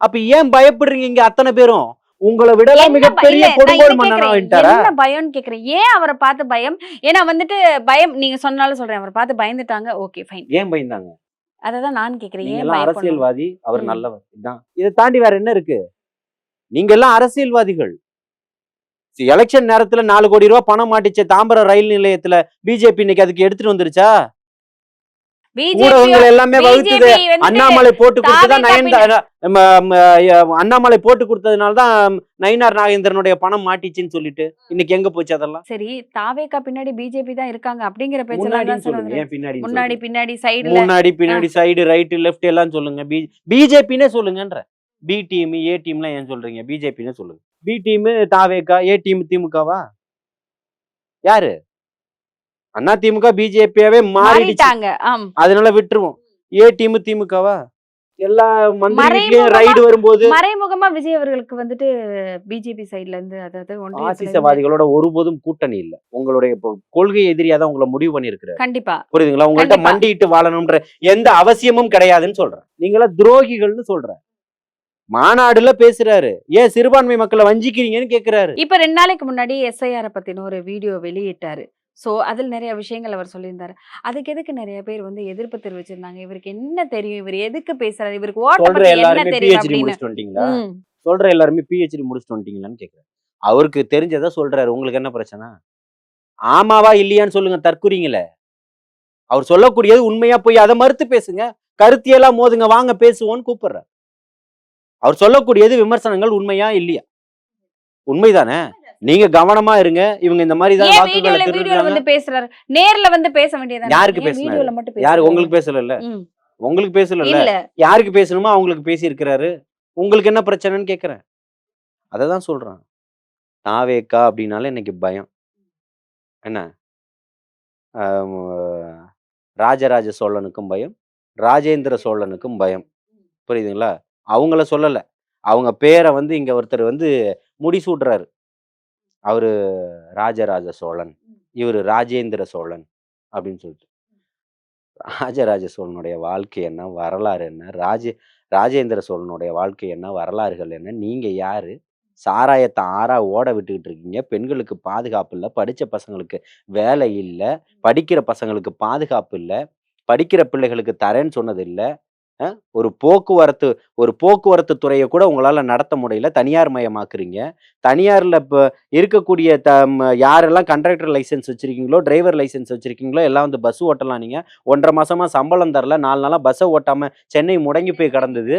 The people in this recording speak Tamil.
அப்ப ஏன் பயப்படுறீங்க இங்க அத்தனை பேரும்? உங்களை விடலாம் மிகப்பெரிய கொடுங்கோல் மன்னனா ஆயிட்டாரா? என்ன பயம்னு கேக்குறேன். ஏன் அவரை பார்த்து பயம்? ஏன்னா வந்துட்டு பயம் நீங்க சொன்னாலும் சொல்றேன். அவரை பார்த்து பயந்துட்டாங்க. Okay fine. ஏன் பயந்தாங்க? அததான் நான் கேக்குறேன். நீங்க ஏன் எல்லாம் பயப்படணும்? அரசியல்வாதி, அவர் நல்லவர். இதான். இதை தாண்டி வேற என்ன இருக்கு? நீங்க எல்லாம் அரசியல்வாதிகள். எலெக்ஷன் நேரத்துல 4 கோடி ரூபாய் பணம் மாட்டிச்ச தாம்பரம் ரயில் நிலையத்துல பிஜேபி இன்னைக்கு அதுக்கு எடுத்துட்டு வந்துருச்சா? ஊடகங்கள் எல்லாமே வகுத்துது. அண்ணாமலை போட்டு கொடுத்ததான் அண்ணாமலை போட்டு கொடுத்ததுனாலதான் நயினார் நாகேந்திரனுடைய பணம் மாட்டிச்சுன்னு சொல்லிட்டு இன்னைக்கு எங்க போச்சு அதெல்லாம்? சரி, தாவேகா பின்னாடி பிஜேபி தான் இருக்காங்க அப்படிங்கிற முன்னாடி பேச்செல்லாம் சொல்லுங்க. ஏன் பின்னாடி? முன்னாடி பின்னாடி சைடுல முன்னாடி பின்னாடி சைடு ரைட் லெஃப்ட் எல்லாம் சொல்லுங்க. பிஜேபினே சொல்லுங்கன்ற. பி டீம் ஏ டீம்லாம் ஏன் சொல்றீங்க? பிஜேபின்னு சொல்லுங்க. பி டீம் தாவேகா, ஏ டீம் திமுகவா? யாரு? அண்ணா திமுக பிஜேபியாவே மாறிட்டாங்க. அதனால விட்டுருவோம். ஏ டீம் திமுகவா? எல்லா மந்திரிகளுக்கும் ரைடு வரும்போது மறைமுகமா விஜய் அவர்களுக்கு வந்துட்டு பிஜேபி சைடுல இருந்து அதாவது ஆசிசவாதிகளோட ஒருபோதும் கூட்டணி இல்ல. உங்களுடைய கொள்கை எதிரியா தான் உங்களை முடிவு பண்ணிருக்கிறாரு. கண்டிப்பா புரியுதுங்களா? உங்கள்ட்ட மண்டிட்டு வாழணும்ன்ற எந்த அவசியமும் கிடையாதுன்னு சொல்றேன். நீங்களா துரோகிகள்னு சொல்றேன். மாநாடுல பேசுறாரு. ஏன் சிறுபான்மை மக்களை வஞ்சிக்கிறீங்கன்னு கேக்குறாரு. இப்ப 2 நாளைக்கு முன்னாடி எஸ்ஐஆர் பத்தின ஒரு வீடியோ வெளியிட்டாரு. சோ அதில் நிறைய விஷயங்கள் அவர் சொல்லியிருந்தாரு. அதுக்கு எதுக்கு நிறைய பேர் வந்து எதிர்ப்பு தெரிவிச்சிருந்தாங்க. இவருக்கு என்ன தெரியும்? இவர் எதுக்கு பேசுறாரு? இவருக்கு ஓட்ட பத்தி என்ன தெரியும் அப்படின்னு. சொல்ற எல்லாருமே பிஹெச்டி முடிச்சுட்டு வந்துட்டீங்களான்னு கேக்குறாரு. அவருக்கு தெரிஞ்சதை சொல்றாரு. உங்களுக்கு என்ன பிரச்சனை? ஆமாவா இல்லையான்னு சொல்லுங்க. தற்குறீங்களே. அவர் சொல்லக்கூடியது உண்மையா போய் அதை மறுத்து பேசுங்க. கருத்தியெல்லாம் மோதுங்க, வாங்க பேசுவோன்னு கூப்பிடுறாரு. அவர் சொல்லக்கூடியது விமர்சனங்கள் உண்மையா இல்லையா? உண்மைதானே? நீங்க கவனமா இருங்க. இவங்க இந்த மாதிரி தான் வாக்குகளை திருடுறாங்க. பேசுறாரு. நேர்ல வந்து பேச வேண்டியது. யாருக்கு பேசுறாரு? யாரு? உங்களுக்கு பேசல இல்ல. உங்களுக்கு பேசல இல்ல. யாருக்கு பேசணுமோ அவங்களுக்கு பேசி இருக்கிறாரு. உங்களுக்கு என்ன பிரச்சனைன்னு கேக்குறேன். அததான் சொல்றேன். தாவேகா அப்படின்னாலே இன்னைக்கு பயம். என்ன? ராஜராஜ சோழனுக்கும் பயம், ராஜேந்திர சோழனுக்கும் பயம். புரியுதுங்களா? அவங்கள சொல்லல. அவங்க பேரை வந்து இங்க ஒருத்தர் வந்து முடிசூட்டுறாரு. அவரு ராஜராஜ சோழன், இவரு ராஜேந்திர சோழன் அப்படின்னு சொல்லிட்டு. ராஜராஜ சோழனுடைய வாழ்க்கை என்ன, வரலாறு என்ன, ராஜேந்திர சோழனுடைய வாழ்க்கை என்ன, வரலாறுகள் என்ன? நீங்க யாரு? சாராயத்தை ஆறா ஓட விட்டுக்கிட்டு இருக்கீங்க. பெண்களுக்கு பாதுகாப்பு இல்லை, படிச்ச பசங்களுக்கு வேலை இல்லை, படிக்கிற பசங்களுக்கு பாதுகாப்பு இல்லை, படிக்கிற பிள்ளைகளுக்கு தரேன்னு சொன்னது இல்லை. ஒரு போக்குவரத்து துறையை கூட உங்களால நடத்த முடியல. தனியார் மயமாக்குறீங்க. தனியார்ல இப்ப இருக்கக்கூடிய யாரெல்லாம் கண்டக்டர் லைசன்ஸ் வச்சிருக்கீங்களோ, டிரைவர் லைசன்ஸ் வச்சிருக்கீங்களோ எல்லாம் வந்து பஸ் ஓட்டலாம். நீங்க 1.5 மாசமா சம்பளம் தரல. 4 நாளா பஸ்ஸை ஓட்டாம சென்னை முடங்கி போய் கிடந்தது.